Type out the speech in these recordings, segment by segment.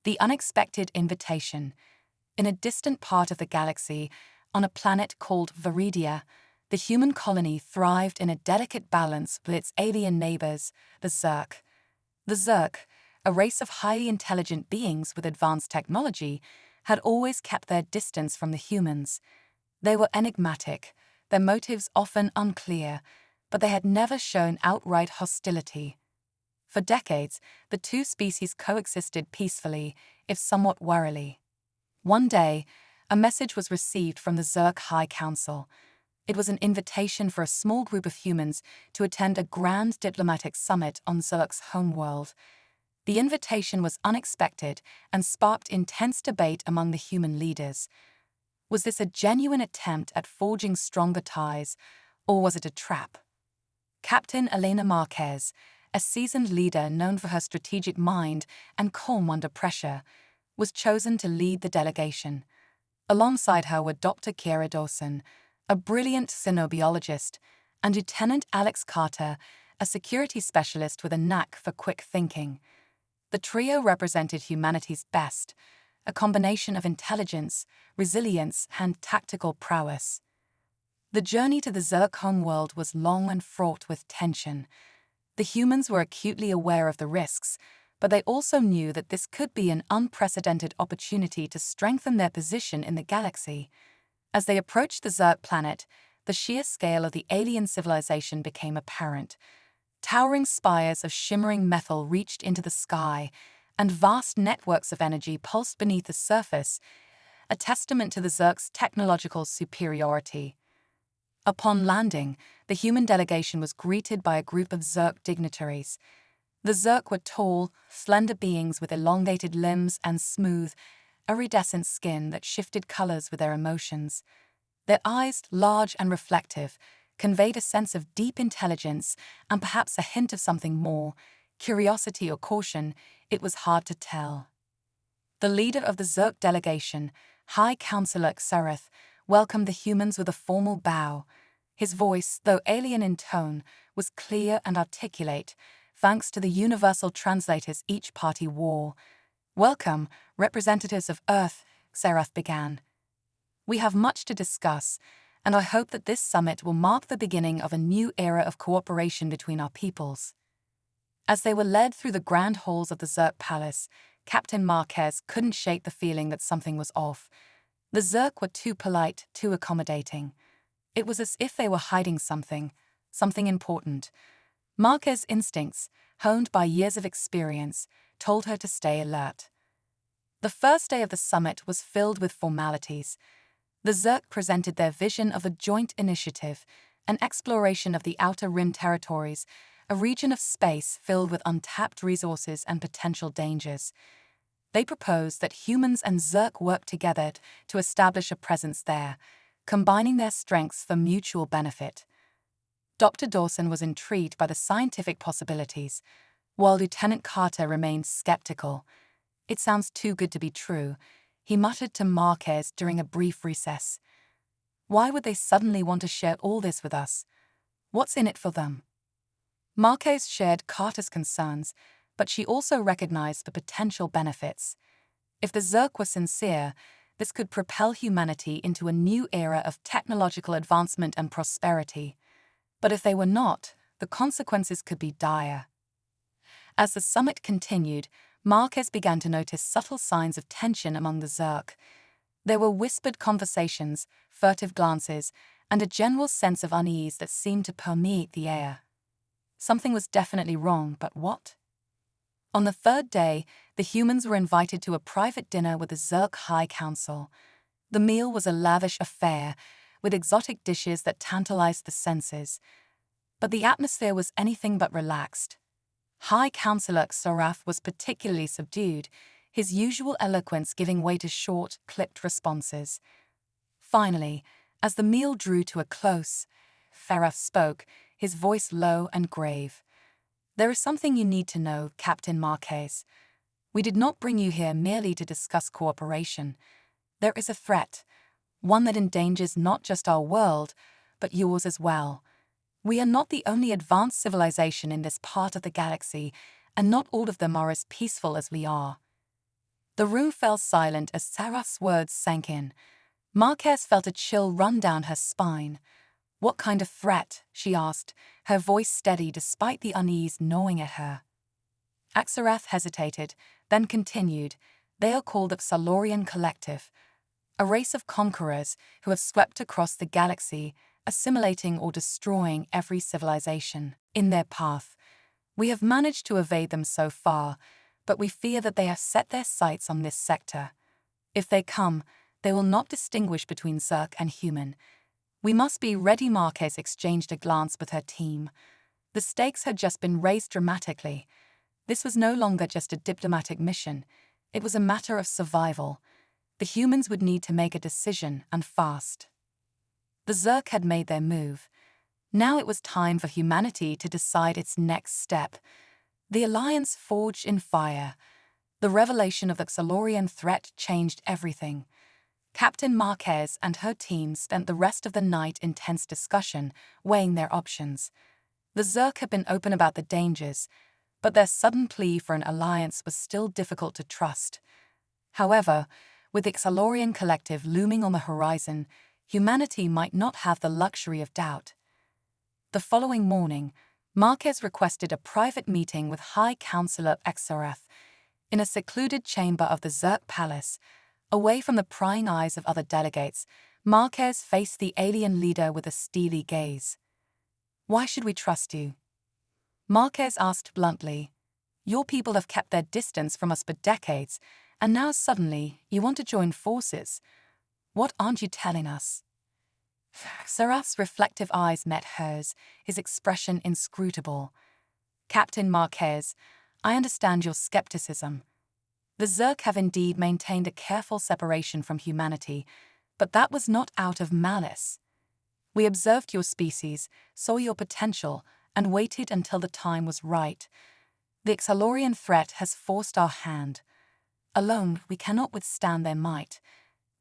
The unexpected invitation. In a distant part of the galaxy, on a planet called Viridia, the human colony thrived in a delicate balance with its alien neighbors, the Zerk. The Zerk, a race of highly intelligent beings with advanced technology, had always kept their distance from the humans. They were enigmatic, their motives often unclear, but they had never shown outright hostility. For decades, the two species coexisted peacefully, if somewhat warily. One day, a message was received from the Zerk High Council. It was an invitation for a small group of humans to attend a grand diplomatic summit on Zerk's homeworld. The invitation was unexpected and sparked intense debate among the human leaders. Was this a genuine attempt at forging stronger ties, or was it a trap? Captain Elena Marquez, a seasoned leader known for her strategic mind and calm under pressure, was chosen to lead the delegation. Alongside her were Dr. Kiera Dawson, a brilliant xenobiologist, and Lieutenant Alex Carter, a security specialist with a knack for quick thinking. The trio represented humanity's best, a combination of intelligence, resilience, and tactical prowess. The journey to the Zerk homeworld was long and fraught with tension. The humans were acutely aware of the risks, but they also knew that this could be an unprecedented opportunity to strengthen their position in the galaxy. As they approached the Zerk planet, the sheer scale of the alien civilization became apparent. Towering spires of shimmering metal reached into the sky, and vast networks of energy pulsed beneath the surface, a testament to the Zerk's technological superiority. Upon landing, the human delegation was greeted by a group of Zerk dignitaries. The Zerk were tall, slender beings with elongated limbs and smooth, iridescent skin that shifted colors with their emotions. Their eyes, large and reflective, conveyed a sense of deep intelligence and perhaps a hint of something more, curiosity or caution. It was hard to tell. The leader of the Zerk delegation, High Counselor Xerath, welcomed the humans with a formal bow. His voice, though alien in tone, was clear and articulate, thanks to the universal translators each party wore. "Welcome, representatives of Earth," Xerath began. "We have much to discuss, and I hope that this summit will mark the beginning of a new era of cooperation between our peoples." As they were led through the grand halls of the Zerk Palace, Captain Marquez couldn't shake the feeling that something was off. The Zerk were too polite, too accommodating. It was as if they were hiding something important. Marquez's instincts, honed by years of experience, told her to stay alert. The first day of the summit was filled with formalities. The Zerk presented their vision of a joint initiative, an exploration of the Outer Rim territories, a region of space filled with untapped resources and potential dangers. They proposed that humans and Zerk work together to establish a presence there, combining their strengths for mutual benefit. Dr. Dawson was intrigued by the scientific possibilities, while Lieutenant Carter remained skeptical. "It sounds too good to be true," he muttered to Marquez during a brief recess. "Why would they suddenly want to share all this with us? What's in it for them?" Marquez shared Carter's concerns, but she also recognized the potential benefits. If the Zerk were sincere, this could propel humanity into a new era of technological advancement and prosperity. But if they were not, the consequences could be dire. As the summit continued, Marquez began to notice subtle signs of tension among the Zerk. There were whispered conversations, furtive glances, and a general sense of unease that seemed to permeate the air. Something was definitely wrong, but what? On the third day, the humans were invited to a private dinner with the Zerk High Council. The meal was a lavish affair, with exotic dishes that tantalized the senses. But the atmosphere was anything but relaxed. High Counselor Xerath was particularly subdued, his usual eloquence giving way to short, clipped responses. Finally, as the meal drew to a close, Xerath spoke, his voice low and grave. "There is something you need to know, Captain Marquez. We did not bring you here merely to discuss cooperation. There is a threat, one that endangers not just our world, but yours as well. We are not the only advanced civilization in this part of the galaxy, and not all of them are as peaceful as we are." The room fell silent as Sarah's words sank in. Marquez felt a chill run down her spine. "What kind of threat?" she asked, her voice steady despite the unease gnawing at her. Axarath hesitated, then continued. "They are called the Xilarating Collective, a race of conquerors who have swept across the galaxy, assimilating or destroying every civilization in their path. We have managed to evade them so far, but we fear that they have set their sights on this sector. If they come, they will not distinguish between Zerk and human. We must be ready." Marquez exchanged a glance with her team. The stakes had just been raised dramatically. This was no longer just a diplomatic mission. It was a matter of survival. The humans would need to make a decision, and fast. The Zerk had made their move. Now it was time for humanity to decide its next step. The alliance forged in fire. The revelation of the Xilarating threat changed everything. Captain Marquez and her team spent the rest of the night in tense discussion, weighing their options. The Zerk had been open about the dangers, but their sudden plea for an alliance was still difficult to trust. However, with the Xilarating Collective looming on the horizon, humanity might not have the luxury of doubt. The following morning, Marquez requested a private meeting with High Counselor Axarath in a secluded chamber of the Zerk Palace. Away from the prying eyes of other delegates, Marquez faced the alien leader with a steely gaze. "Why should we trust you?" Marquez asked bluntly. "Your people have kept their distance from us for decades, and now suddenly you want to join forces. What aren't you telling us?" Sarath's reflective eyes met hers, his expression inscrutable. "Captain Marquez, I understand your skepticism. The Zerk have indeed maintained a careful separation from humanity, but that was not out of malice. We observed your species, saw your potential, and waited until the time was right. The Xilarating threat has forced our hand. Alone, we cannot withstand their might,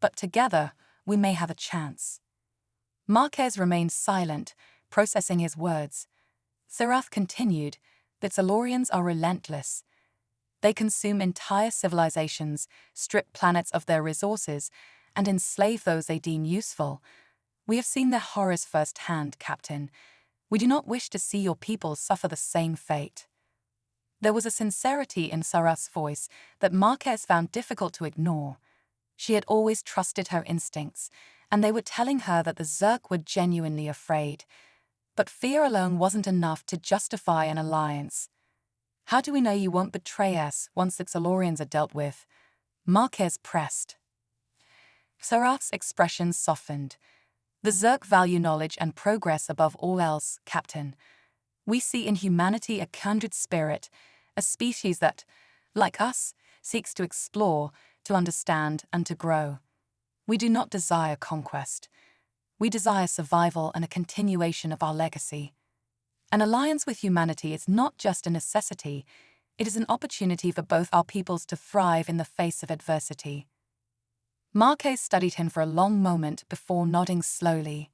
but together, we may have a chance." Marquez remained silent, processing his words. Sarath continued. "The Xilarations are relentless. They consume entire civilizations, strip planets of their resources, and enslave those they deem useful. We have seen their horrors firsthand, Captain. We do not wish to see your people suffer the same fate." There was a sincerity in Sarath's voice that Marquez found difficult to ignore. She had always trusted her instincts, and they were telling her that the Zerk were genuinely afraid. But fear alone wasn't enough to justify an alliance. "How do we know you won't betray us once the Xilarations are dealt with?" Marquez pressed. Sarath's expression softened. "The Zerk value knowledge and progress above all else, Captain. We see in humanity a kindred spirit, a species that, like us, seeks to explore, to understand, and to grow. We do not desire conquest. We desire survival and a continuation of our legacy. An alliance with humanity is not just a necessity, it is an opportunity for both our peoples to thrive in the face of adversity." Marquez studied him for a long moment before nodding slowly.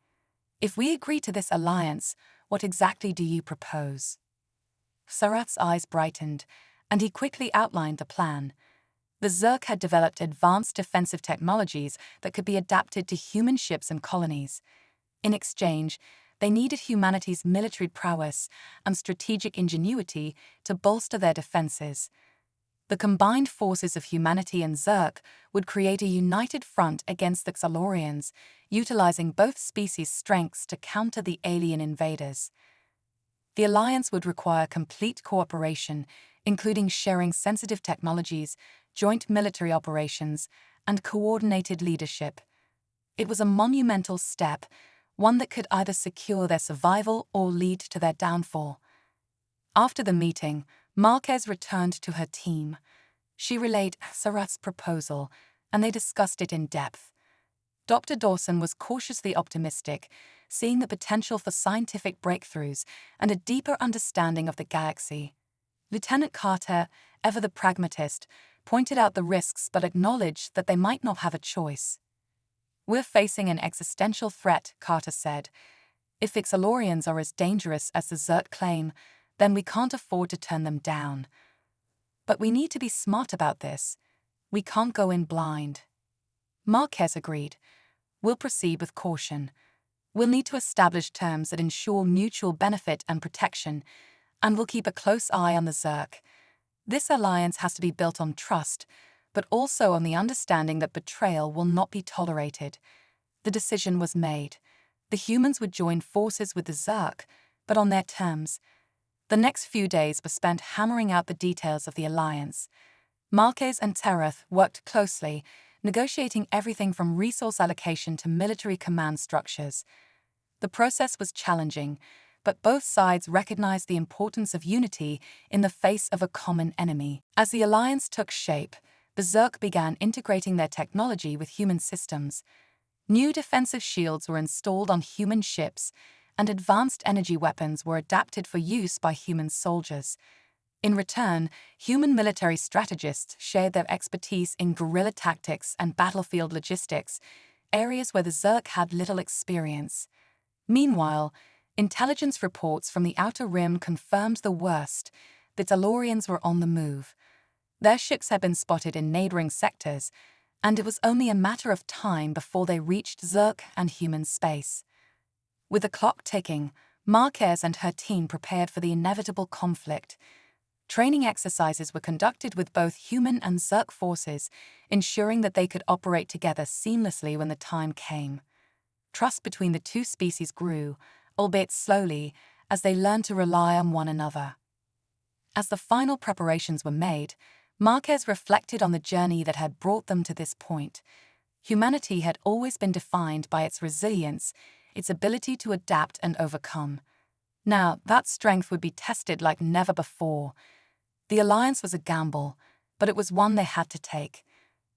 "If we agree to this alliance, what exactly do you propose?" Sarath's eyes brightened, and he quickly outlined the plan. The Zerk had developed advanced defensive technologies that could be adapted to human ships and colonies. In exchange, they needed humanity's military prowess and strategic ingenuity to bolster their defenses. The combined forces of humanity and Zerk would create a united front against the Xilarations, utilizing both species' strengths to counter the alien invaders. The alliance would require complete cooperation, including sharing sensitive technologies, joint military operations, and coordinated leadership. It was a monumental step, one that could either secure their survival or lead to their downfall. After the meeting, Marquez returned to her team. She relayed Sarath's proposal, and they discussed it in depth. Dr. Dawson was cautiously optimistic, seeing the potential for scientific breakthroughs and a deeper understanding of the galaxy. Lieutenant Carter, ever the pragmatist, pointed out the risks but acknowledged that they might not have a choice. "We're facing an existential threat," Carter said. "If Xilarations are as dangerous as the Zerk claim, then we can't afford to turn them down. But we need to be smart about this. We can't go in blind. Marquez agreed. We'll proceed with caution. We'll need to establish terms that ensure mutual benefit and protection, and we'll keep a close eye on the Zerk. This alliance has to be built on trust, but also on the understanding that betrayal will not be tolerated. The decision was made. The humans would join forces with the Zerk, but on their terms. The next few days were spent hammering out the details of the alliance. Marquez and Terath worked closely, negotiating everything from resource allocation to military command structures. The process was challenging, but both sides recognized the importance of unity in the face of a common enemy. As the alliance took shape, the Zerk began integrating their technology with human systems. New defensive shields were installed on human ships, and advanced energy weapons were adapted for use by human soldiers. In return, human military strategists shared their expertise in guerrilla tactics and battlefield logistics, areas where the Zerk had little experience. Meanwhile, intelligence reports from the Outer Rim confirmed the worst. The Tellurians were on the move. Their ships had been spotted in neighboring sectors, and it was only a matter of time before they reached Zerk and human space. With the clock ticking, Marquez and her team prepared for the inevitable conflict. Training exercises were conducted with both human and Zerk forces, ensuring that they could operate together seamlessly when the time came. Trust between the two species grew, albeit slowly, as they learned to rely on one another. As the final preparations were made, Marquez reflected on the journey that had brought them to this point. Humanity had always been defined by its resilience, its ability to adapt and overcome. Now, that strength would be tested like never before. The alliance was a gamble, but it was one they had to take.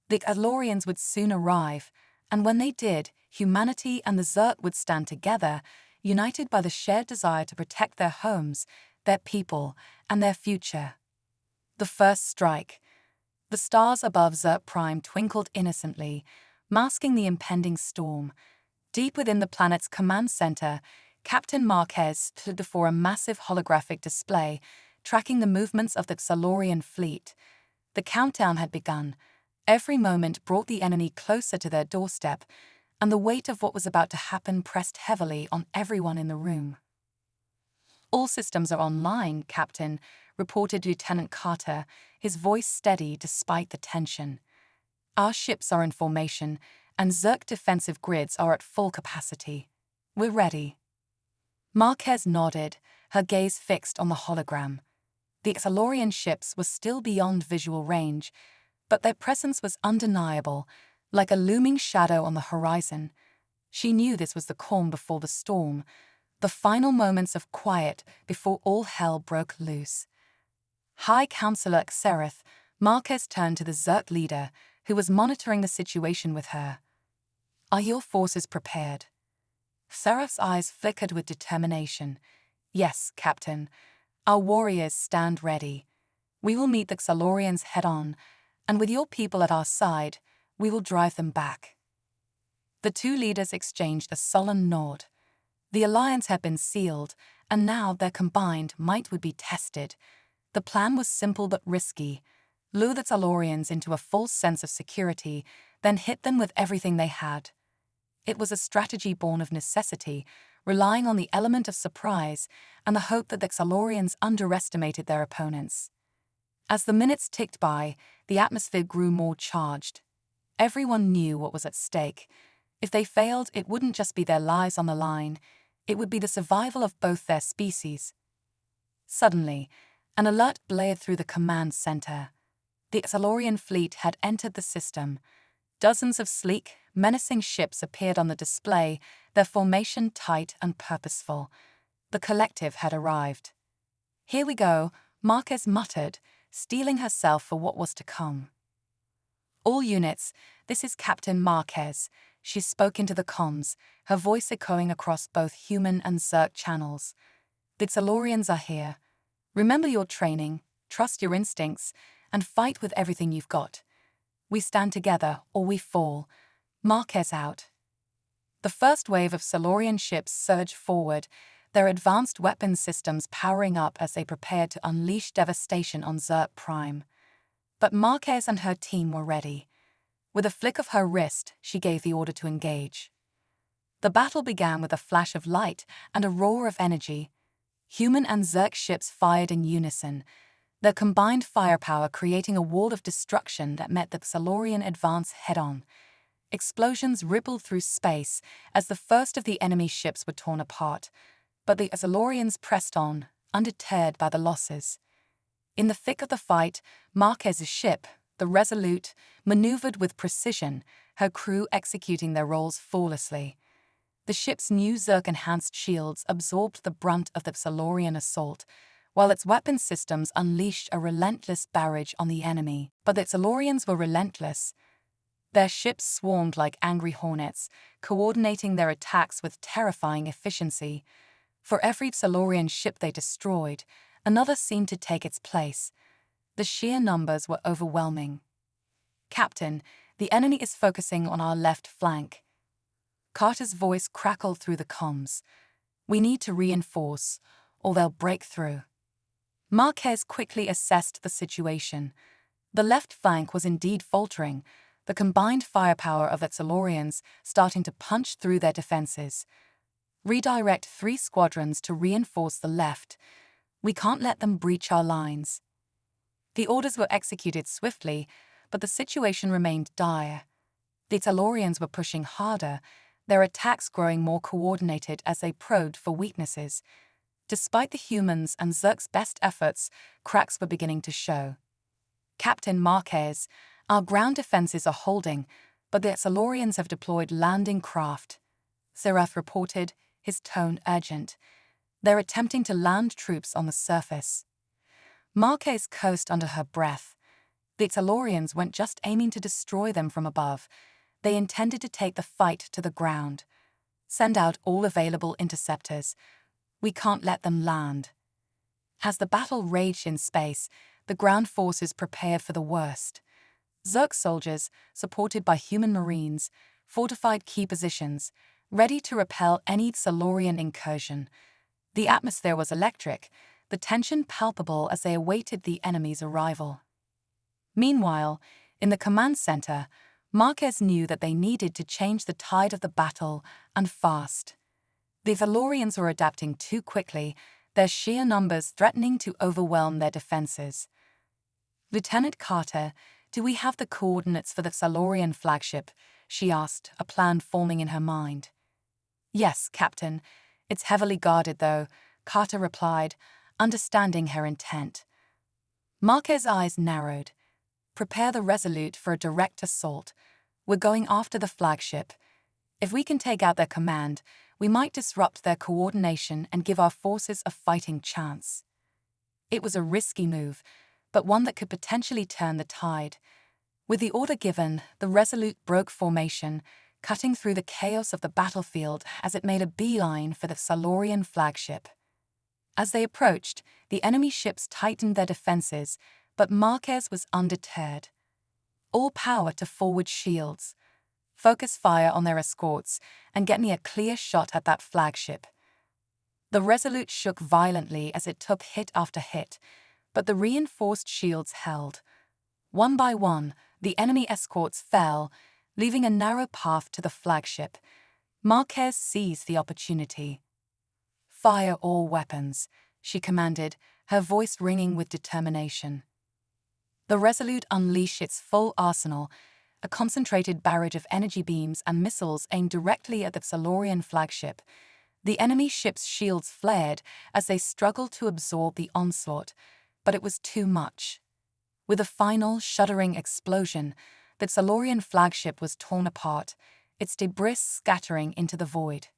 The Tellurians would soon arrive, and when they did, humanity and the Zerk would stand together, united by the shared desire to protect their homes, their people, and their future. The first strike. The stars above Zerk Prime twinkled innocently, masking the impending storm. Deep within the planet's command center, Captain Marquez stood before a massive holographic display, tracking the movements of the Tellurian fleet. The countdown had begun. Every moment brought the enemy closer to their doorstep, and the weight of what was about to happen pressed heavily on everyone in the room. "All systems are online, Captain," reported Lieutenant Carter, his voice steady despite the tension. "Our ships are in formation, and Zerk defensive grids are at full capacity. We're ready." Marquez nodded, her gaze fixed on the hologram. The Tellurian ships were still beyond visual range, but their presence was undeniable, like a looming shadow on the horizon. She knew this was the calm before the storm, the final moments of quiet before all hell broke loose. High Counselor Xerath, Marquez turned to the Zerk leader, who was monitoring the situation with her. "Are your forces prepared?" Xerath's eyes flickered with determination. "Yes, Captain. Our warriors stand ready. We will meet the Tellurians head-on, and with your people at our side, we will drive them back." The two leaders exchanged a sullen nod. The alliance had been sealed, and now their combined might would be tested. The plan was simple but risky. Lure the Tellurians into a false sense of security, then hit them with everything they had. It was a strategy born of necessity, relying on the element of surprise and the hope that the Tellurians underestimated their opponents. As the minutes ticked by, the atmosphere grew more charged. Everyone knew what was at stake. If they failed, it wouldn't just be their lives on the line, it would be the survival of both their species. Suddenly, an alert blared through the command center. The Tellurian fleet had entered the system. Dozens of sleek, menacing ships appeared on the display, their formation tight and purposeful. The collective had arrived. "Here we go," Marquez muttered, steeling herself for what was to come. "All units, this is Captain Marquez," she spoke into the comms, her voice echoing across both human and Zerk channels. "The Tellurians are here. Remember your training, trust your instincts, and fight with everything you've got. We stand together or we fall. Marquez out." The first wave of Tellurian ships surged forward, their advanced weapons systems powering up as they prepared to unleash devastation on Zerk Prime. But Marquez and her team were ready. With a flick of her wrist, she gave the order to engage. The battle began with a flash of light and a roar of energy. Human and Zerg ships fired in unison, their combined firepower creating a wall of destruction that met the Xilorian advance head-on. Explosions rippled through space as the first of the enemy ships were torn apart, but the Xilorians pressed on, undeterred by the losses. In the thick of the fight, Marquez's ship, the Resolute, maneuvered with precision, her crew executing their roles flawlessly. The ship's new Zerg-enhanced shields absorbed the brunt of the Xilorian assault, while its weapon systems unleashed a relentless barrage on the enemy. But the Xilorians were relentless. Their ships swarmed like angry hornets, coordinating their attacks with terrifying efficiency. For every Xilorian ship they destroyed, another seemed to take its place. The sheer numbers were overwhelming. "Captain, the enemy is focusing on our left flank." Carter's voice crackled through the comms. "We need to reinforce, or they'll break through." Marquez quickly assessed the situation. The left flank was indeed faltering, the combined firepower of the Xilorians starting to punch through their defenses. "Redirect 3 squadrons to reinforce the left. We can't let them breach our lines." The orders were executed swiftly, but the situation remained dire. The Xilorians were pushing harder, their attacks growing more coordinated as they probed for weaknesses. Despite the humans' and Zerg's best efforts, cracks were beginning to show. "Captain Marquez, our ground defenses are holding, but the Xilorians have deployed landing craft," Seraph reported, his tone urgent. "They're attempting to land troops on the surface." Marquez cursed under her breath. The Xilorians weren't just aiming to destroy them from above. They intended to take the fight to the ground. "Send out all available interceptors. We can't let them land." As the battle raged in space, the ground forces prepared for the worst. Zerg soldiers, supported by human marines, fortified key positions, ready to repel any Xilorian incursion. The atmosphere was electric, the tension palpable as they awaited the enemy's arrival. Meanwhile, in the command center, Marquez knew that they needed to change the tide of the battle, and fast. The Xilorians were adapting too quickly, their sheer numbers threatening to overwhelm their defenses. "Lieutenant Carter, do we have the coordinates for the Xilorian flagship?" she asked, a plan forming in her mind. "Yes, Captain. It's heavily guarded, though," Carter replied, understanding her intent. Marquez's eyes narrowed. "Prepare the Resolute for a direct assault. We're going after the flagship. If we can take out their command, we might disrupt their coordination and give our forces a fighting chance." It was a risky move, but one that could potentially turn the tide. With the order given, the Resolute broke formation, cutting through the chaos of the battlefield as it made a beeline for the Xilorian flagship. As they approached, the enemy ships tightened their defenses, but Marquez was undeterred. "All power to forward shields. Focus fire on their escorts and get me a clear shot at that flagship." The Resolute shook violently as it took hit after hit, but the reinforced shields held. One by one, the enemy escorts fell, leaving a narrow path to the flagship. Marquez seized the opportunity. "Fire all weapons," she commanded, her voice ringing with determination. The Resolute unleashed its full arsenal, a concentrated barrage of energy beams and missiles aimed directly at the Xilorian flagship. The enemy ship's shields flared as they struggled to absorb the onslaught, but it was too much. With a final, shuddering explosion, the Xilorian flagship was torn apart, its debris scattering into the void.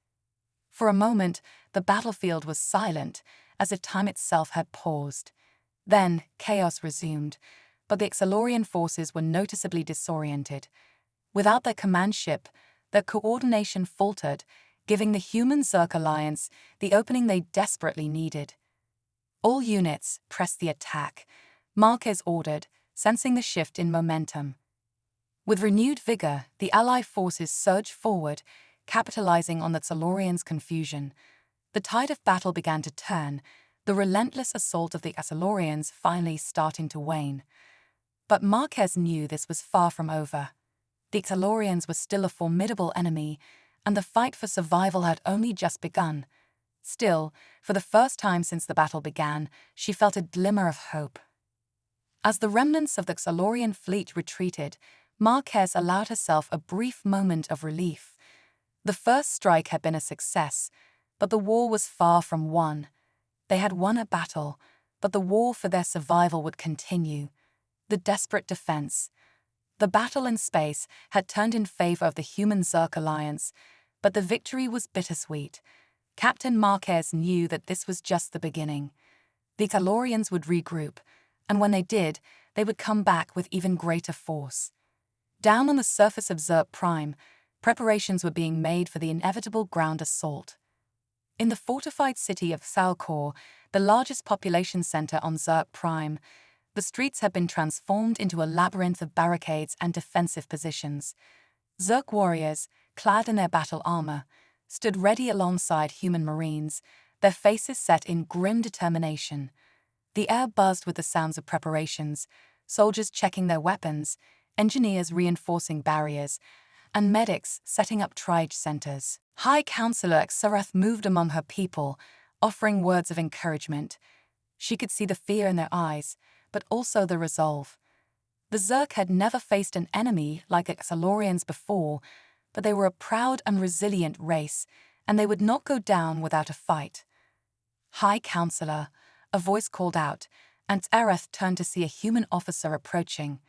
For a moment, the battlefield was silent, as if time itself had paused. Then, chaos resumed, but the Xilorian forces were noticeably disoriented. Without their command ship, their coordination faltered, giving the human-Zerg alliance the opening they desperately needed. "All units, press the attack," Marquez ordered, sensing the shift in momentum. With renewed vigor, the Ally forces surged forward, capitalizing on the Xilorians' confusion. The tide of battle began to turn, the relentless assault of the Xilorians finally starting to wane. But Marquez knew this was far from over. The Exhilarations were still a formidable enemy, and the fight for survival had only just begun. Still, for the first time since the battle began, she felt a glimmer of hope. As the remnants of the Exhilarating fleet retreated, Marquez allowed herself a brief moment of relief. The first strike had been a success, but the war was far from won. They had won a battle, but the war for their survival would continue. The desperate defense. The battle in space had turned in favor of the human-Zerg alliance, but the victory was bittersweet. Captain Marquez knew that this was just the beginning. The Exhilarations would regroup, and when they did, they would come back with even greater force. Down on the surface of Zerg Prime, preparations were being made for the inevitable ground assault. In the fortified city of Salcor, the largest population center on Zerg Prime, the streets had been transformed into a labyrinth of barricades and defensive positions. Zerg warriors, clad in their battle armor, stood ready alongside human marines, their faces set in grim determination. The air buzzed with the sounds of preparations, soldiers checking their weapons, engineers reinforcing barriers, and medics setting up triage centers. High Counselor Xerath moved among her people, offering words of encouragement. She could see the fear in their eyes, but also the resolve. The Zerg had never faced an enemy like Exhilarations before, but they were a proud and resilient race, and they would not go down without a fight. High Counselor, a voice called out, and Xerath turned to see a human officer approaching.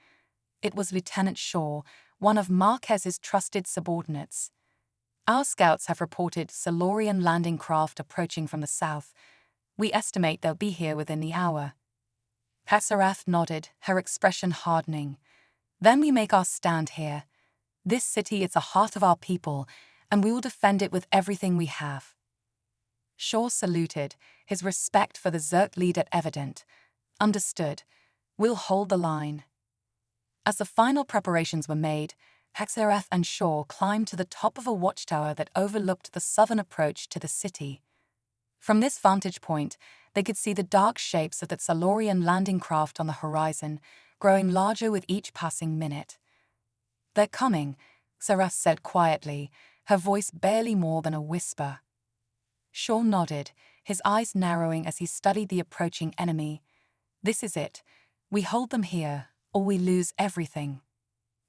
It was Lieutenant Shaw, one of Marquez's trusted subordinates. Our scouts have reported Silurian landing craft approaching from the south. We estimate they'll be here within the hour. Xerath nodded, her expression hardening. Then we make our stand here. This city is the heart of our people, and we will defend it with everything we have. Shaw saluted, his respect for the Zerg leader evident. Understood. We'll hold the line. As the final preparations were made, Xerath and Shaw climbed to the top of a watchtower that overlooked the southern approach to the city. From this vantage point, they could see the dark shapes of the Silurian landing craft on the horizon, growing larger with each passing minute. They're coming, Xerath said quietly, her voice barely more than a whisper. Shaw nodded, his eyes narrowing as he studied the approaching enemy. This is it. We hold them here, or we lose everything.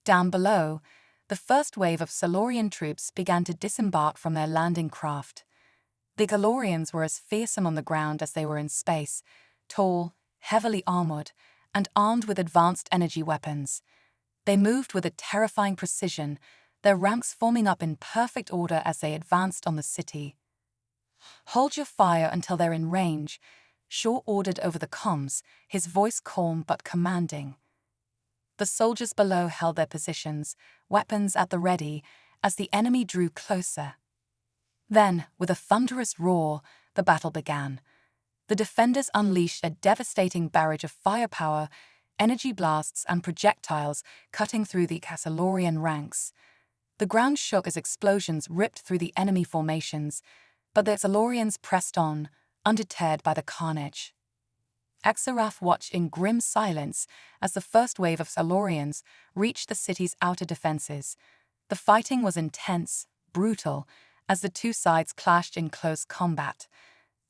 Down below, the first wave of Silurian troops began to disembark from their landing craft. The Exhilarations were as fearsome on the ground as they were in space, tall, heavily armored, and armed with advanced energy weapons. They moved with a terrifying precision, their ranks forming up in perfect order as they advanced on the city. Hold your fire until they're in range, Shaw ordered over the comms, his voice calm but commanding. The soldiers below held their positions, weapons at the ready, as the enemy drew closer. Then, with a thunderous roar, the battle began. The defenders unleashed a devastating barrage of firepower, energy blasts and projectiles cutting through the Exhilarating ranks. The ground shook as explosions ripped through the enemy formations, but the Exhilarations pressed on, undeterred by the carnage. Xerath watched in grim silence as the first wave of Exhilarations reached the city's outer defenses. The fighting was intense, brutal, as the two sides clashed in close combat.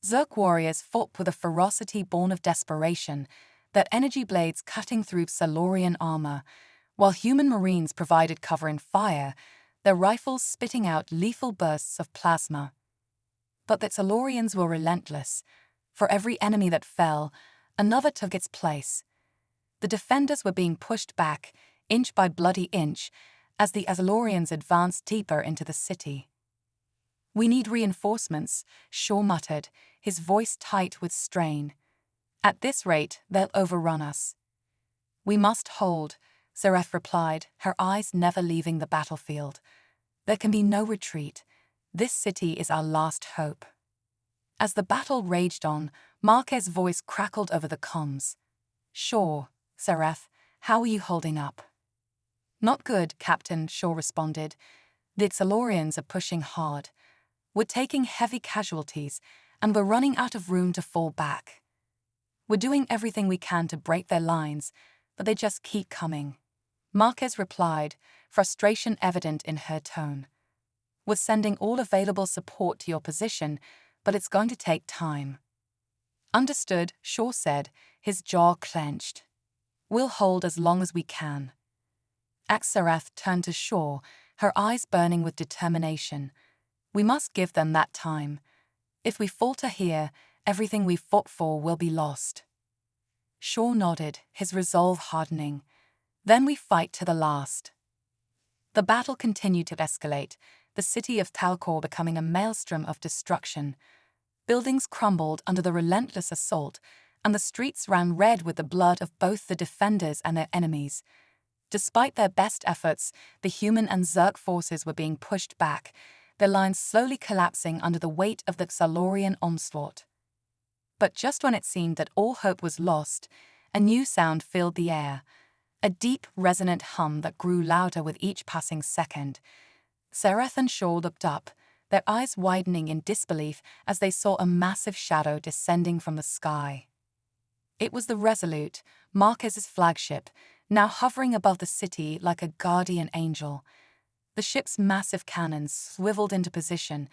Zerg warriors fought with a ferocity born of desperation, their energy blades cutting through Silurian armor, while human marines provided cover and fire, their rifles spitting out lethal bursts of plasma. But the Exhilarations were relentless. For every enemy that fell, another took its place. The defenders were being pushed back, inch by bloody inch, as the Exhilarations advanced deeper into the city. We need reinforcements, Shaw muttered, his voice tight with strain. At this rate, they'll overrun us. We must hold, Xerath replied, her eyes never leaving the battlefield. There can be no retreat. This city is our last hope. As the battle raged on, Marquez's voice crackled over the comms. Shaw, Xerath, how are you holding up? Not good, Captain, Shaw responded. The Exhilarations are pushing hard. We're taking heavy casualties, and we're running out of room to fall back. We're doing everything we can to break their lines, but they just keep coming. Marquez replied, frustration evident in her tone. We're sending all available support to your position, but it's going to take time. Understood, Shaw said, his jaw clenched. We'll hold as long as we can. Axarath turned to Shaw, her eyes burning with determination. We must give them that time. If we falter here, everything we've fought for will be lost. Shaw nodded, his resolve hardening. Then we fight to the last. The battle continued to escalate, the city of Talcor becoming a maelstrom of destruction. Buildings crumbled under the relentless assault, and the streets ran red with the blood of both the defenders and their enemies. Despite their best efforts, the human and Zerg forces were being pushed back, their lines slowly collapsing under the weight of the Xalorian onslaught. But just when it seemed that all hope was lost, a new sound filled the air, a deep, resonant hum that grew louder with each passing second. Sereth and Shaw looked up, their eyes widening in disbelief as they saw a massive shadow descending from the sky. It was the Resolute, Marquez's flagship, now hovering above the city like a guardian angel. The ship's massive cannons swiveled into position,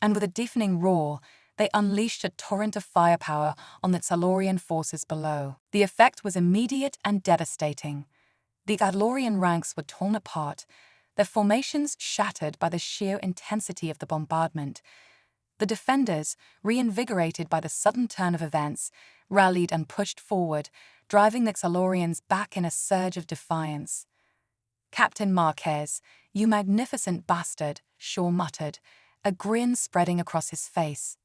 and with a deafening roar, they unleashed a torrent of firepower on the Xalorian forces below. The effect was immediate and devastating. The Xalorian ranks were torn apart, their formations shattered by the sheer intensity of the bombardment. The defenders, reinvigorated by the sudden turn of events, rallied and pushed forward, driving the Xalorians back in a surge of defiance. "Captain Marquez, you magnificent bastard," Shaw muttered, a grin spreading across his face.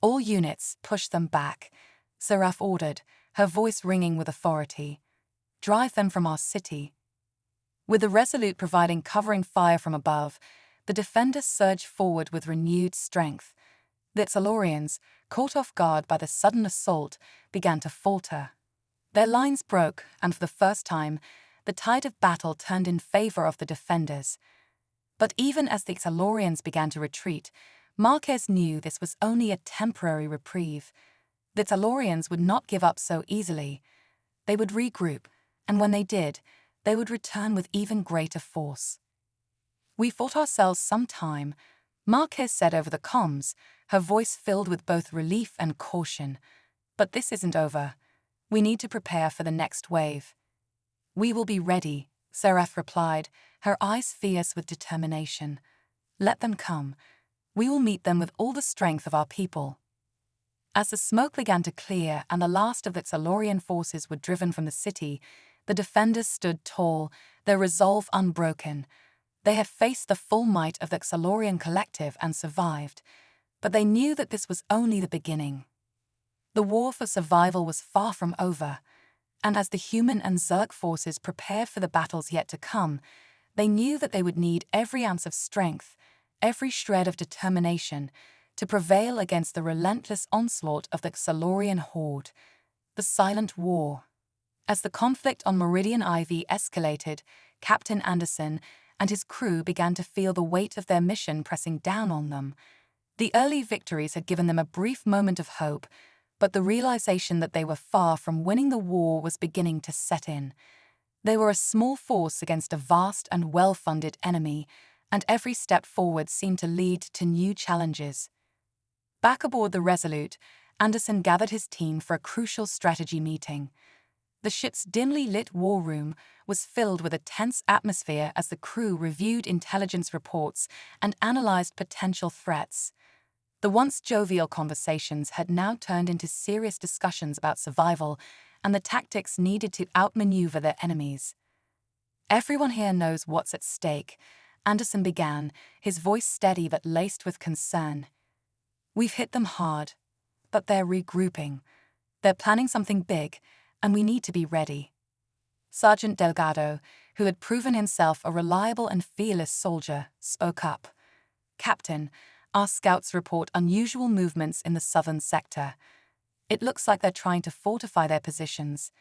"All units, push them back," Seraph ordered, her voice ringing with authority. "Drive them from our city." With the Resolute providing covering fire from above, the defenders surged forward with renewed strength. The Xalorians, caught off guard by the sudden assault, began to falter. Their lines broke, and for the first time, the tide of battle turned in favor of the defenders. But even as the Xalorians began to retreat, Marquez knew this was only a temporary reprieve. The Xalorians would not give up so easily. They would regroup, and when they did, they would return with even greater force. "We fought ourselves some time," Marquez said over the comms, her voice filled with both relief and caution. "But this isn't over. We need to prepare for the next wave." "We will be ready," Seraph replied, her eyes fierce with determination. "Let them come. We will meet them with all the strength of our people." As the smoke began to clear and the last of the Xalorian forces were driven from the city, the defenders stood tall, their resolve unbroken. They had faced the full might of the Xalorian collective and survived, but they knew that this was only the beginning. The war for survival was far from over, and as the human and Zerg forces prepared for the battles yet to come, they knew that they would need every ounce of strength, every shred of determination, to prevail against the relentless onslaught of the Xalorian horde. The silent war. As the conflict on Meridian IV escalated, Captain Anderson and his crew began to feel the weight of their mission pressing down on them. The early victories had given them a brief moment of hope, but the realization that they were far from winning the war was beginning to set in. They were a small force against a vast and well-funded enemy, and every step forward seemed to lead to new challenges. Back aboard the Resolute, Anderson gathered his team for a crucial strategy meeting. The ship's dimly lit war room was filled with a tense atmosphere as the crew reviewed intelligence reports and analyzed potential threats. The once jovial conversations had now turned into serious discussions about survival and the tactics needed to outmaneuver their enemies. "Everyone here knows what's at stake," Anderson began, his voice steady but laced with concern. "We've hit them hard, but they're regrouping. They're planning something big, and we need to be ready." Sergeant Delgado, who had proven himself a reliable and fearless soldier, spoke up. "Captain, our scouts report unusual movements in the southern sector. It looks like they're trying to fortify their positions.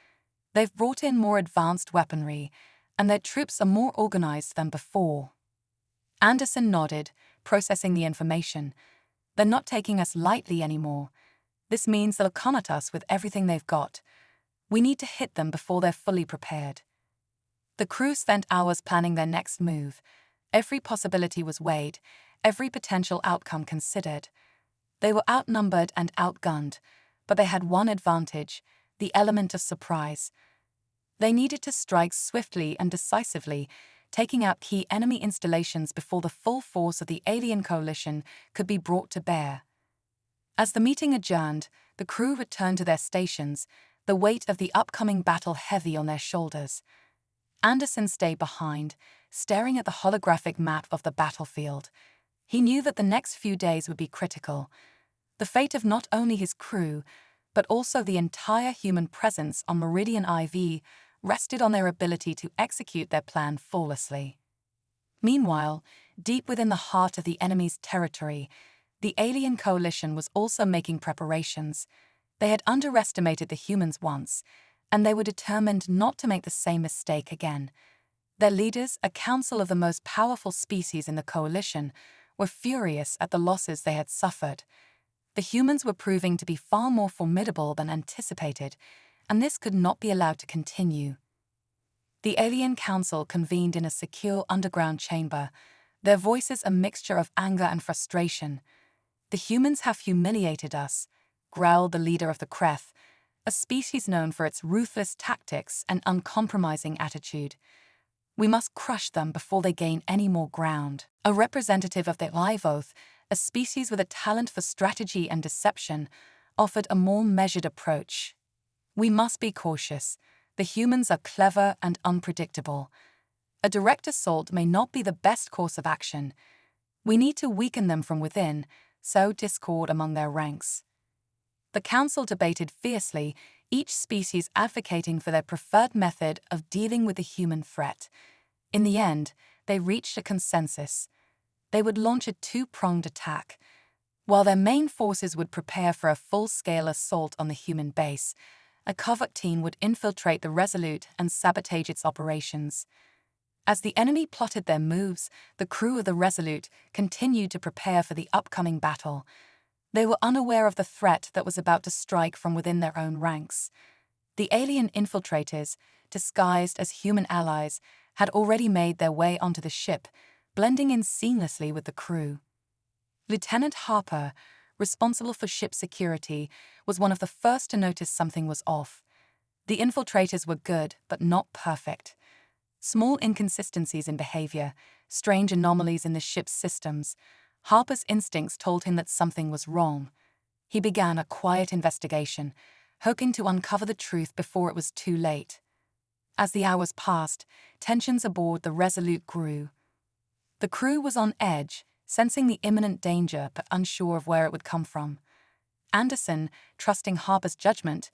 They've brought in more advanced weaponry, and their troops are more organized than before." Anderson nodded, processing the information. "They're not taking us lightly anymore. This means they'll come at us with everything they've got. We need to hit them before they're fully prepared. The crew spent hours planning their next move. Every possibility was weighed, every potential outcome considered. They were outnumbered and outgunned, but they had one advantage: the element of surprise. They needed to strike swiftly and decisively, taking out key enemy installations before the full force of the alien coalition could be brought to bear. As the meeting adjourned, the crew returned to their stations, the weight of the upcoming battle heavy on their shoulders. Anderson stayed behind, staring at the holographic map of the battlefield. He knew that the next few days would be critical. The fate of not only his crew, but also the entire human presence on Meridian IV rested on their ability to execute their plan flawlessly. Meanwhile, deep within the heart of the enemy's territory, the alien coalition was also making preparations. They had underestimated the humans once, and they were determined not to make the same mistake again. Their leaders, a council of the most powerful species in the coalition, were furious at the losses they had suffered. The humans were proving to be far more formidable than anticipated, and this could not be allowed to continue. The alien council convened in a secure underground chamber, their voices a mixture of anger and frustration. "The humans have humiliated us," growled the leader of the Creth, a species known for its ruthless tactics and uncompromising attitude. "We must crush them before they gain any more ground." A representative of the Live-Oath, a species with a talent for strategy and deception, offered a more measured approach. "We must be cautious. The humans are clever and unpredictable. A direct assault may not be the best course of action. We need to weaken them from within, sow discord among their ranks." The council debated fiercely, each species advocating for their preferred method of dealing with the human threat. In the end, they reached a consensus. They would launch a two-pronged attack. While their main forces would prepare for a full-scale assault on the human base, a covert team would infiltrate the Resolute and sabotage its operations. As the enemy plotted their moves, the crew of the Resolute continued to prepare for the upcoming battle. They were unaware of the threat that was about to strike from within their own ranks. The alien infiltrators, disguised as human allies, had already made their way onto the ship, blending in seamlessly with the crew. Lieutenant Harper, responsible for ship security, was one of the first to notice something was off. The infiltrators were good, but not perfect. Small inconsistencies in behavior, strange anomalies in the ship's systems. Harper's instincts told him that something was wrong. He began a quiet investigation, hoping to uncover the truth before it was too late. As the hours passed, tensions aboard the Resolute grew. The crew was on edge, sensing the imminent danger but unsure of where it would come from. Anderson, trusting Harper's judgment,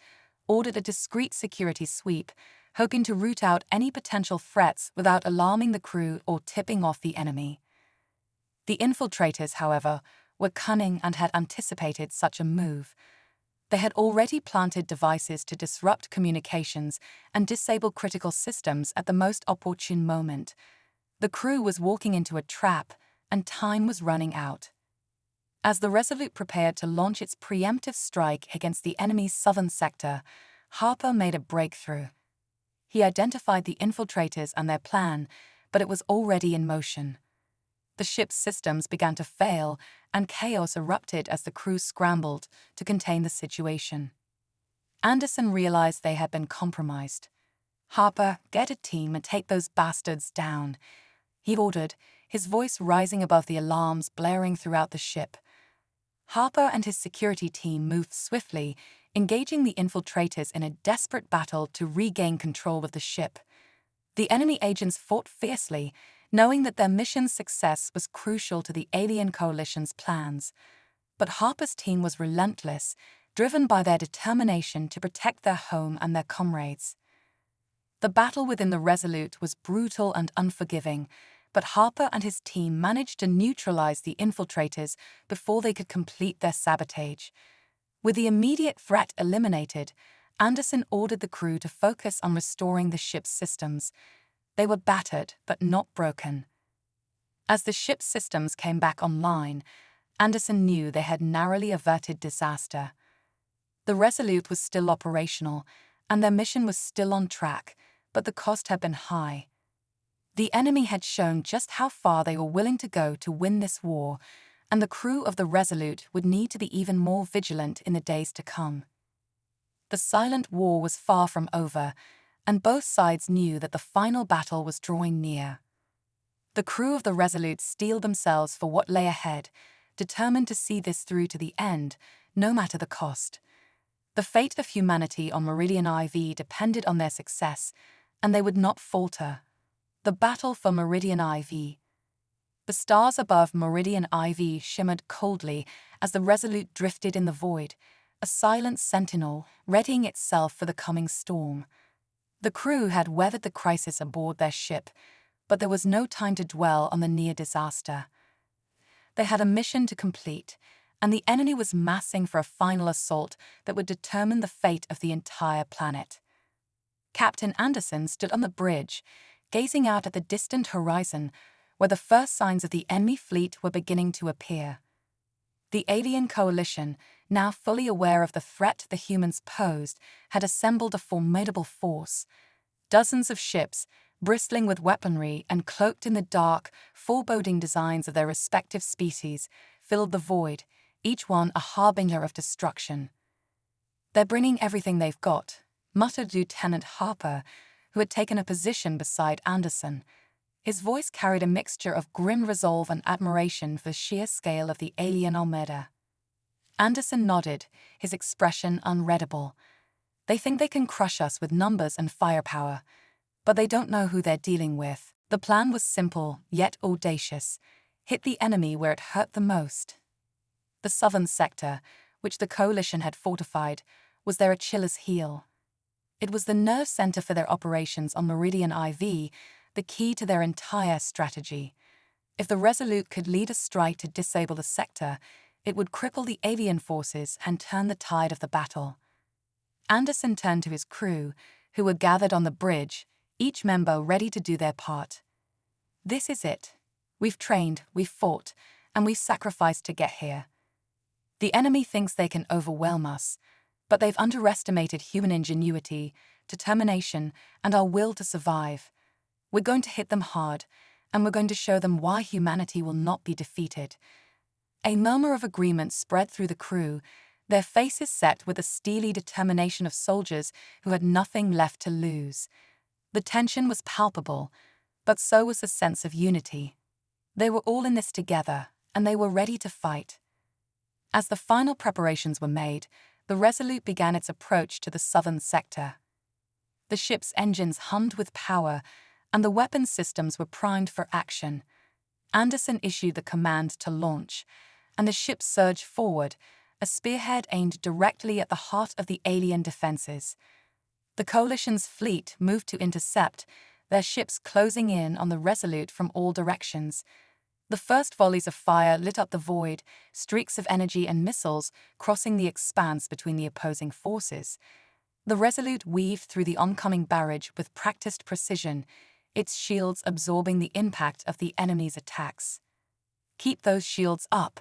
ordered a discreet security sweep, hoping to root out any potential threats without alarming the crew or tipping off the enemy. The infiltrators, however, were cunning and had anticipated such a move. They had already planted devices to disrupt communications and disable critical systems at the most opportune moment. The crew was walking into a trap, and time was running out. As the Resolute prepared to launch its preemptive strike against the enemy's southern sector, Harper made a breakthrough. He identified the infiltrators and their plan, but it was already in motion. The ship's systems began to fail, and chaos erupted as the crew scrambled to contain the situation. Anderson realized they had been compromised. "Harper, get a team and take those bastards down," he ordered, his voice rising above the alarms blaring throughout the ship. Harper and his security team moved swiftly, engaging the infiltrators in a desperate battle to regain control of the ship. The enemy agents fought fiercely, knowing that their mission's success was crucial to the alien coalition's plans. But Harper's team was relentless, driven by their determination to protect their home and their comrades. The battle within the Resolute was brutal and unforgiving, but Harper and his team managed to neutralize the infiltrators before they could complete their sabotage. With the immediate threat eliminated, Anderson ordered the crew to focus on restoring the ship's systems. They were battered, but not broken. As the ship's systems came back online, Anderson knew they had narrowly averted disaster. The Resolute was still operational, and their mission was still on track, but the cost had been high. The enemy had shown just how far they were willing to go to win this war, and the crew of the Resolute would need to be even more vigilant in the days to come. The silent war was far from over, and both sides knew that the final battle was drawing near. The crew of the Resolute steeled themselves for what lay ahead, determined to see this through to the end, no matter the cost. The fate of humanity on Meridian IV depended on their success, and they would not falter. The battle for Meridian IV. The stars above Meridian IV shimmered coldly as the Resolute drifted in the void, a silent sentinel readying itself for the coming storm. The crew had weathered the crisis aboard their ship, but there was no time to dwell on the near disaster. They had a mission to complete, and the enemy was massing for a final assault that would determine the fate of the entire planet. Captain Anderson stood on the bridge, gazing out at the distant horizon, where the first signs of the enemy fleet were beginning to appear. The alien coalition, now fully aware of the threat the humans posed, had assembled a formidable force. Dozens of ships, bristling with weaponry and cloaked in the dark, foreboding designs of their respective species, filled the void, each one a harbinger of destruction. "They're bringing everything they've got," muttered Lieutenant Harper, who had taken a position beside Anderson. His voice carried a mixture of grim resolve and admiration for the sheer scale of the alien armada. Anderson nodded, his expression unreadable. "They think they can crush us with numbers and firepower, but they don't know who they're dealing with." The plan was simple, yet audacious. Hit the enemy where it hurt the most. The southern sector, which the coalition had fortified, was their Achilles heel. It was the nerve center for their operations on Meridian IV, the key to their entire strategy. If the Resolute could lead a strike to disable the sector, it would cripple the alien forces and turn the tide of the battle. Anderson turned to his crew, who were gathered on the bridge, each member ready to do their part. "This is it. We've trained, we've fought, and we've sacrificed to get here. The enemy thinks they can overwhelm us, but they've underestimated human ingenuity, determination, and our will to survive. We're going to hit them hard, and we're going to show them why humanity will not be defeated." A murmur of agreement spread through the crew, their faces set with the steely determination of soldiers who had nothing left to lose. The tension was palpable, but so was the sense of unity. They were all in this together, and they were ready to fight. As the final preparations were made, the Resolute began its approach to the southern sector. The ship's engines hummed with power, and the weapon systems were primed for action. Anderson issued the command to launch, and the ship surged forward, a spearhead aimed directly at the heart of the alien defenses. The coalition's fleet moved to intercept, their ships closing in on the Resolute from all directions. The first volleys of fire lit up the void, streaks of energy and missiles crossing the expanse between the opposing forces. The Resolute weaved through the oncoming barrage with practiced precision, its shields absorbing the impact of the enemy's attacks. "Keep those shields up,"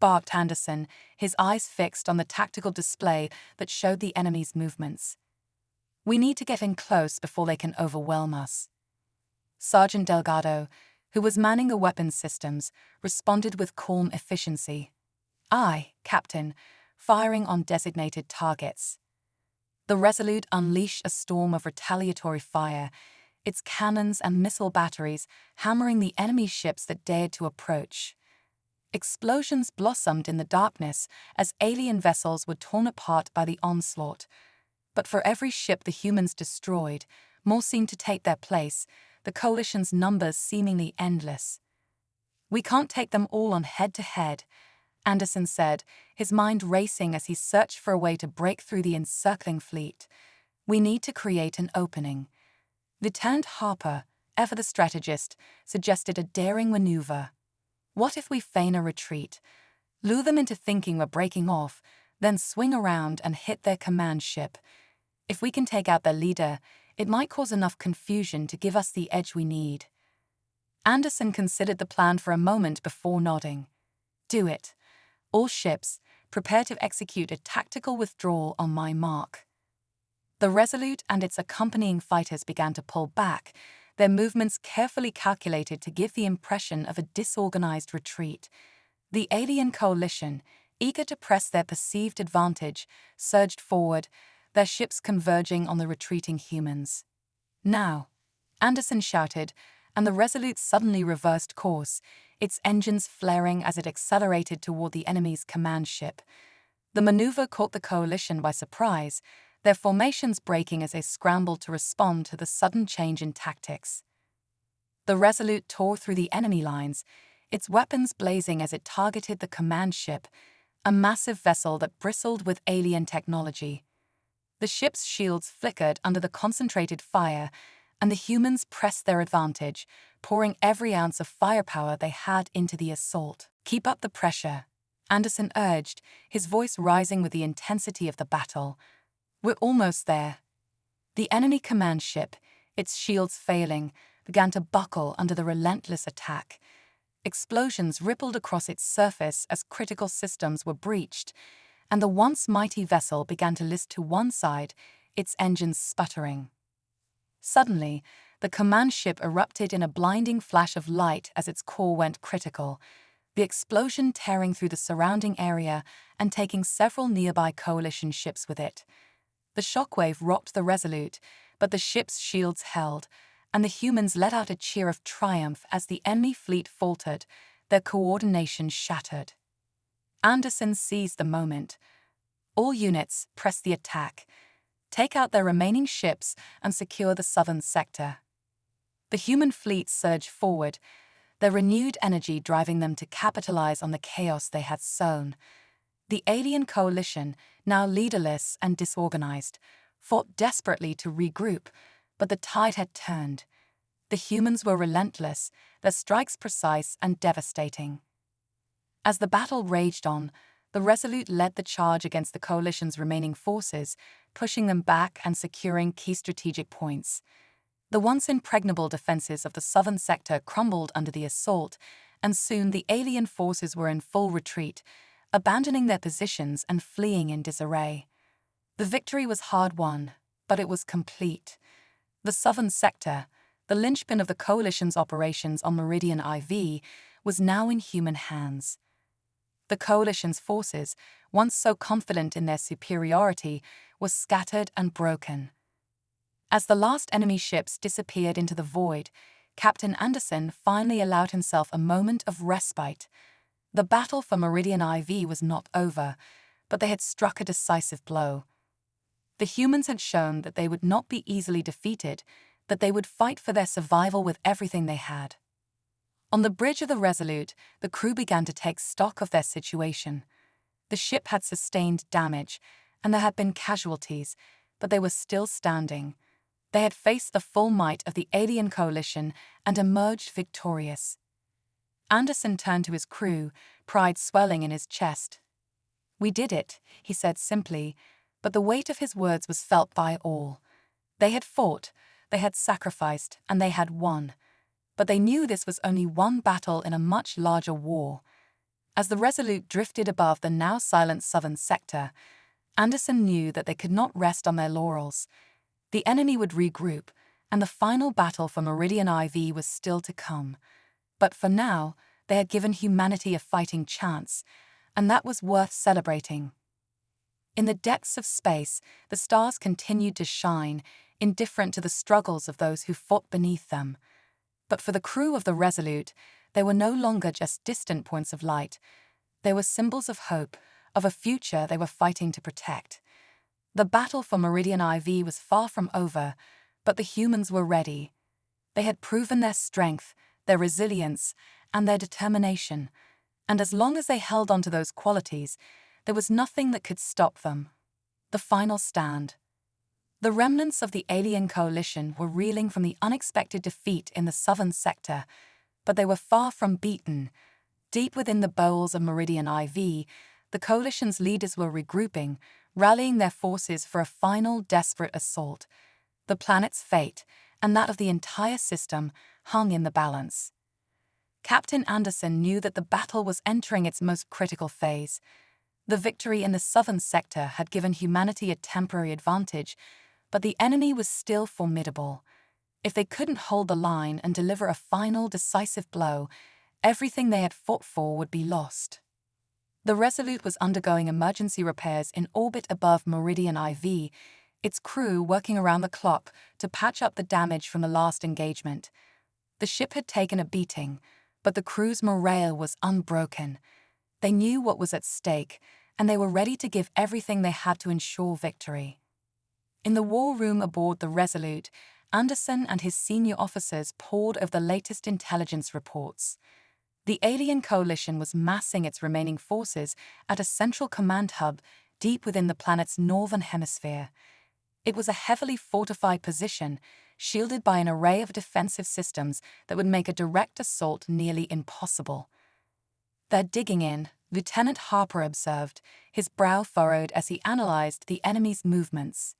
barked Anderson, his eyes fixed on the tactical display that showed the enemy's movements. "We need to get in close before they can overwhelm us." Sergeant Delgado, who was manning the weapons systems, responded with calm efficiency. "Aye, Captain, firing on designated targets." The Resolute unleashed a storm of retaliatory fire, its cannons and missile batteries hammering the enemy ships that dared to approach. Explosions blossomed in the darkness as alien vessels were torn apart by the onslaught. But for every ship the humans destroyed, more seemed to take their place, the coalition's numbers seemingly endless. "We can't take them all on head-to-head," Anderson said, his mind racing as he searched for a way to break through the encircling fleet. "We need to create an opening." Lieutenant Harper, ever the strategist, suggested a daring maneuver. "What if we feign a retreat, lure them into thinking we're breaking off, then swing around and hit their command ship? If we can take out their leader, it might cause enough confusion to give us the edge we need." Anderson considered the plan for a moment before nodding. "Do it. All ships, prepare to execute a tactical withdrawal on my mark." The Resolute and its accompanying fighters began to pull back, their movements carefully calculated to give the impression of a disorganized retreat. The alien coalition, eager to press their perceived advantage, surged forward, their ships converging on the retreating humans. "Now!" Anderson shouted, and the Resolute suddenly reversed course, its engines flaring as it accelerated toward the enemy's command ship. The maneuver caught the coalition by surprise, their formations breaking as they scrambled to respond to the sudden change in tactics. The Resolute tore through the enemy lines, its weapons blazing as it targeted the command ship, a massive vessel that bristled with alien technology. The ship's shields flickered under the concentrated fire, and the humans pressed their advantage, pouring every ounce of firepower they had into the assault. "Keep up the pressure," Anderson urged, his voice rising with the intensity of the battle. "We're almost there." The enemy command ship, its shields failing, began to buckle under the relentless attack. Explosions rippled across its surface as critical systems were breached, and the once mighty vessel began to list to one side, its engines sputtering. Suddenly, the command ship erupted in a blinding flash of light as its core went critical, the explosion tearing through the surrounding area and taking several nearby coalition ships with it. The shockwave rocked the Resolute, but the ship's shields held, and the humans let out a cheer of triumph as the enemy fleet faltered, their coordination shattered. Anderson seized the moment. "All units, press the attack. Take out their remaining ships and secure the southern sector." The human fleet surged forward, their renewed energy driving them to capitalize on the chaos they had sown. The alien coalition, now leaderless and disorganized, fought desperately to regroup, but the tide had turned. The humans were relentless, their strikes precise and devastating. As the battle raged on, the Resolute led the charge against the coalition's remaining forces, pushing them back and securing key strategic points. The once impregnable defenses of the southern sector crumbled under the assault, and soon the alien forces were in full retreat, abandoning their positions and fleeing in disarray. The victory was hard-won, but it was complete. The southern sector, the linchpin of the coalition's operations on Meridian IV, was now in human hands. The coalition's forces, once so confident in their superiority, were scattered and broken. As the last enemy ships disappeared into the void, Captain Anderson finally allowed himself a moment of respite. The battle for Meridian IV was not over, but they had struck a decisive blow. The humans had shown that they would not be easily defeated, that they would fight for their survival with everything they had. On the bridge of the Resolute, the crew began to take stock of their situation. The ship had sustained damage, and there had been casualties, but they were still standing. They had faced the full might of the alien coalition and emerged victorious. Anderson turned to his crew, pride swelling in his chest. "We did it," he said simply, but the weight of his words was felt by all. They had fought, they had sacrificed, and they had won. But they knew this was only one battle in a much larger war. As the Resolute drifted above the now silent southern sector, Anderson knew that they could not rest on their laurels. The enemy would regroup, and the final battle for Meridian IV was still to come. But for now, they had given humanity a fighting chance, and that was worth celebrating. In the depths of space, the stars continued to shine, indifferent to the struggles of those who fought beneath them. But for the crew of the Resolute, they were no longer just distant points of light. They were symbols of hope, of a future they were fighting to protect. The battle for Meridian IV was far from over, but the humans were ready. They had proven their strength, their resilience, and their determination, and as long as they held on to those qualities, there was nothing that could stop them. The final stand. The remnants of the alien coalition were reeling from the unexpected defeat in the southern sector, but they were far from beaten. Deep within the bowels of Meridian IV, the coalition's leaders were regrouping, rallying their forces for a final desperate assault. The planet's fate, and that of the entire system, hung in the balance. Captain Anderson knew that the battle was entering its most critical phase. The victory in the southern sector had given humanity a temporary advantage, But the enemy was still formidable. If they couldn't hold the line and deliver a final, decisive blow, everything they had fought for would be lost. The Resolute was undergoing emergency repairs in orbit above Meridian IV, its crew working around the clock to patch up the damage from the last engagement. The ship had taken a beating, but the crew's morale was unbroken. They knew what was at stake, and they were ready to give everything they had to ensure victory. In the war room aboard the Resolute, Anderson and his senior officers pored over the latest intelligence reports. The alien coalition was massing its remaining forces at a central command hub deep within the planet's northern hemisphere. It was a heavily fortified position, shielded by an array of defensive systems that would make a direct assault nearly impossible. "They're digging in," Lieutenant Harper observed, his brow furrowed as he analyzed the enemy's movements.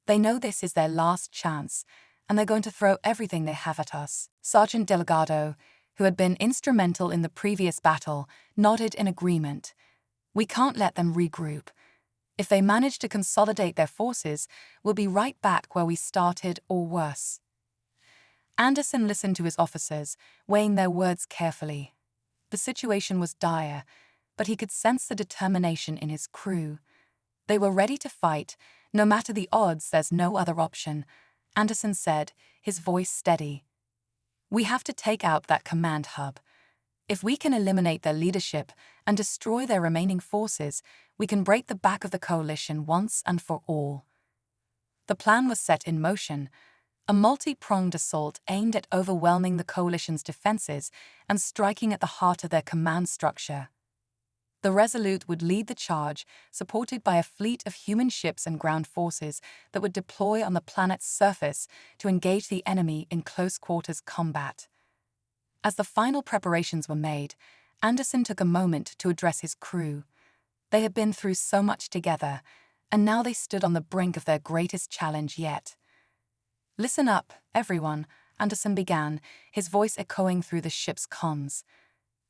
"They know this is their last chance, and they're going to throw everything they have at us." Sergeant Delgado, who had been instrumental in the previous battle, nodded in agreement. "We can't let them regroup. If they manage to consolidate their forces, we'll be right back where we started or worse." Anderson listened to his officers, weighing their words carefully. The situation was dire, but he could sense the determination in his crew. They were ready to fight. "No matter the odds, there's no other option," Anderson said, his voice steady. "We have to take out that command hub. If we can eliminate their leadership and destroy their remaining forces, we can break the back of the coalition once and for all." The plan was set in motion, a multi-pronged assault aimed at overwhelming the coalition's defenses and striking at the heart of their command structure. The Resolute would lead the charge, supported by a fleet of human ships and ground forces that would deploy on the planet's surface to engage the enemy in close-quarters combat. As the final preparations were made, Anderson took a moment to address his crew. They had been through so much together, and now they stood on the brink of their greatest challenge yet. "Listen up, everyone," Anderson began, his voice echoing through the ship's comms.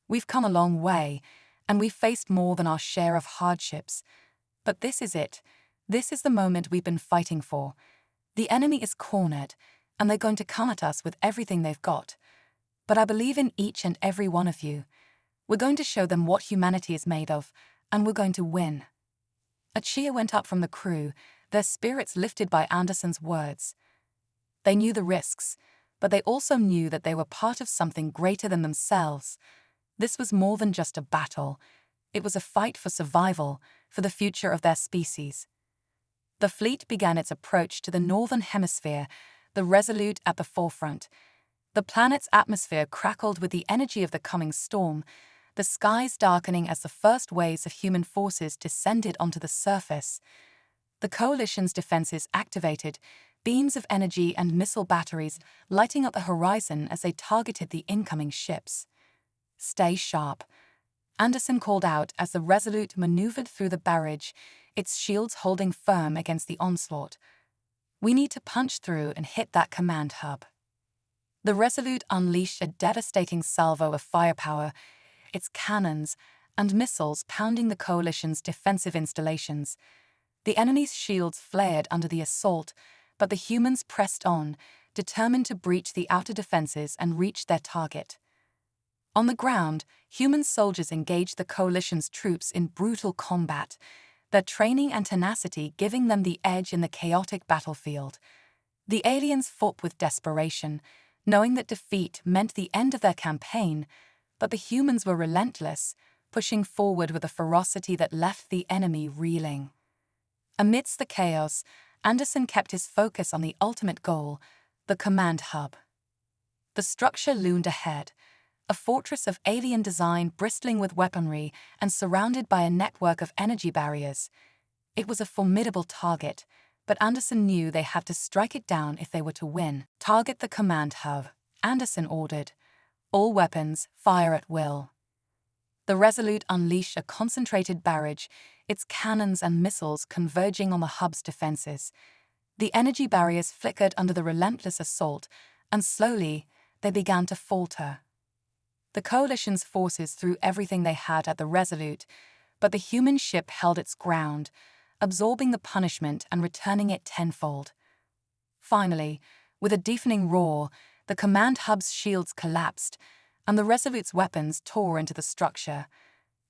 "We've come a long way, and we've faced more than our share of hardships. But this is it. This is the moment we've been fighting for. The enemy is cornered, and they're going to come at us with everything they've got. But I believe in each and every one of you. We're going to show them what humanity is made of, and we're going to win." A cheer went up from the crew, their spirits lifted by Anderson's words. They knew the risks, but they also knew that they were part of something greater than themselves. This was more than just a battle. It was a fight for survival, for the future of their species. The fleet began its approach to the northern hemisphere, the Resolute at the forefront. The planet's atmosphere crackled with the energy of the coming storm, the skies darkening as the first waves of human forces descended onto the surface. The coalition's defenses activated, beams of energy and missile batteries lighting up the horizon as they targeted the incoming ships. "Stay sharp," Anderson called out as the Resolute maneuvered through the barrage, its shields holding firm against the onslaught. "We need to punch through and hit that command hub." The Resolute unleashed a devastating salvo of firepower, its cannons and missiles pounding the coalition's defensive installations. The enemy's shields flared under the assault, but the humans pressed on, determined to breach the outer defenses and reach their target. On the ground, human soldiers engaged the coalition's troops in brutal combat, their training and tenacity giving them the edge in the chaotic battlefield. The aliens fought with desperation, knowing that defeat meant the end of their campaign, but the humans were relentless, pushing forward with a ferocity that left the enemy reeling. Amidst the chaos, Anderson kept his focus on the ultimate goal, the command hub. The structure loomed ahead, a fortress of alien design bristling with weaponry and surrounded by a network of energy barriers. It was a formidable target, but Anderson knew they had to strike it down if they were to win. "Target the command hub," Anderson ordered. "All weapons, fire at will." The Resolute unleashed a concentrated barrage, its cannons and missiles converging on the hub's defenses. The energy barriers flickered under the relentless assault, and slowly, they began to falter. The coalition's forces threw everything they had at the Resolute, but the human ship held its ground, absorbing the punishment and returning it tenfold. Finally, with a deafening roar, the command hub's shields collapsed, and the Resolute's weapons tore into the structure.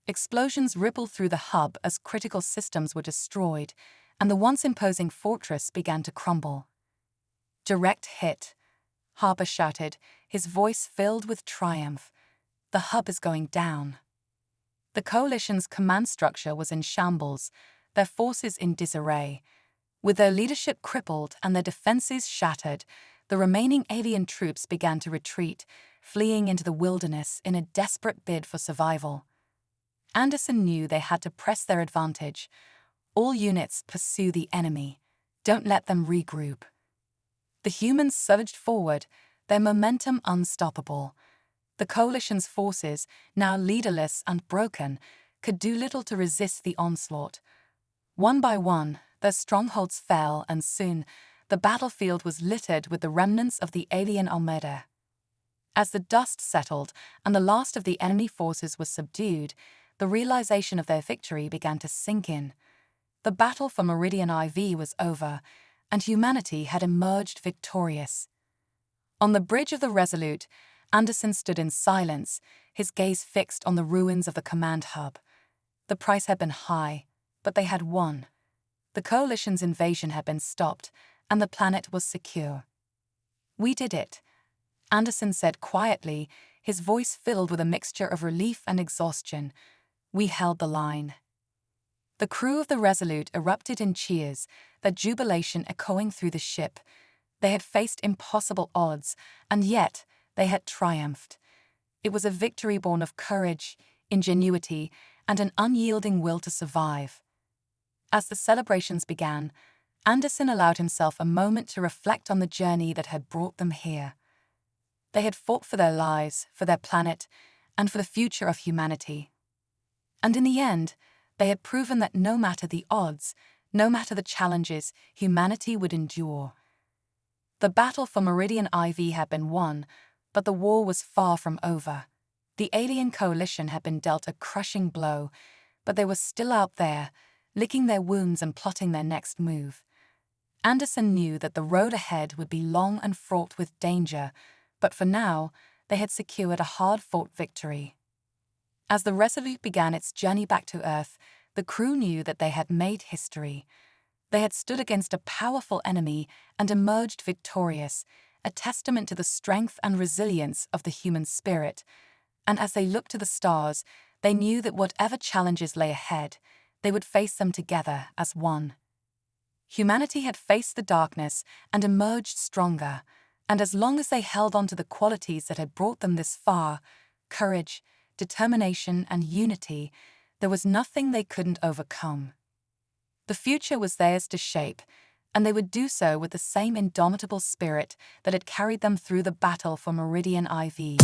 Explosions rippled through the hub as critical systems were destroyed, and the once imposing fortress began to crumble. "Direct hit," Harper shouted, his voice filled with triumph. "The hub is going down." The Coalition's command structure was in shambles, their forces in disarray. With their leadership crippled and their defenses shattered, the remaining alien troops began to retreat, fleeing into the wilderness in a desperate bid for survival. Anderson knew they had to press their advantage. "All units pursue the enemy. Don't let them regroup." The humans surged forward, their momentum unstoppable. The Coalition's forces, now leaderless and broken, could do little to resist the onslaught. One by one, their strongholds fell, and soon, the battlefield was littered with the remnants of the alien armada. As the dust settled and the last of the enemy forces was subdued, the realization of their victory began to sink in. The battle for Meridian IV was over, and humanity had emerged victorious. On the bridge of the Resolute, Anderson stood in silence, his gaze fixed on the ruins of the command hub. The price had been high, but they had won. The Coalition's invasion had been stopped, and the planet was secure. "We did it," Anderson said quietly, his voice filled with a mixture of relief and exhaustion. "We held the line." The crew of the Resolute erupted in cheers, their jubilation echoing through the ship. They had faced impossible odds, and yet they had triumphed. It was a victory born of courage, ingenuity, and an unyielding will to survive. As the celebrations began, Anderson allowed himself a moment to reflect on the journey that had brought them here. They had fought for their lives, for their planet, and for the future of humanity. And in the end, they had proven that no matter the odds, no matter the challenges, humanity would endure. The battle for Meridian IV had been won, but the war was far from over. The alien coalition had been dealt a crushing blow, but they were still out there, licking their wounds and plotting their next move. Anderson knew that the road ahead would be long and fraught with danger, but for now, they had secured a hard-fought victory. As the Resolute began its journey back to Earth, the crew knew that they had made history. They had stood against a powerful enemy and emerged victorious, a testament to the strength and resilience of the human spirit. And as they looked to the stars, they knew that whatever challenges lay ahead, they would face them together as one. Humanity had faced the darkness and emerged stronger, and as long as they held on to the qualities that had brought them this far, courage, determination, and unity, there was nothing they couldn't overcome. The future was theirs to shape, and they would do so with the same indomitable spirit that had carried them through the battle for Meridian IV.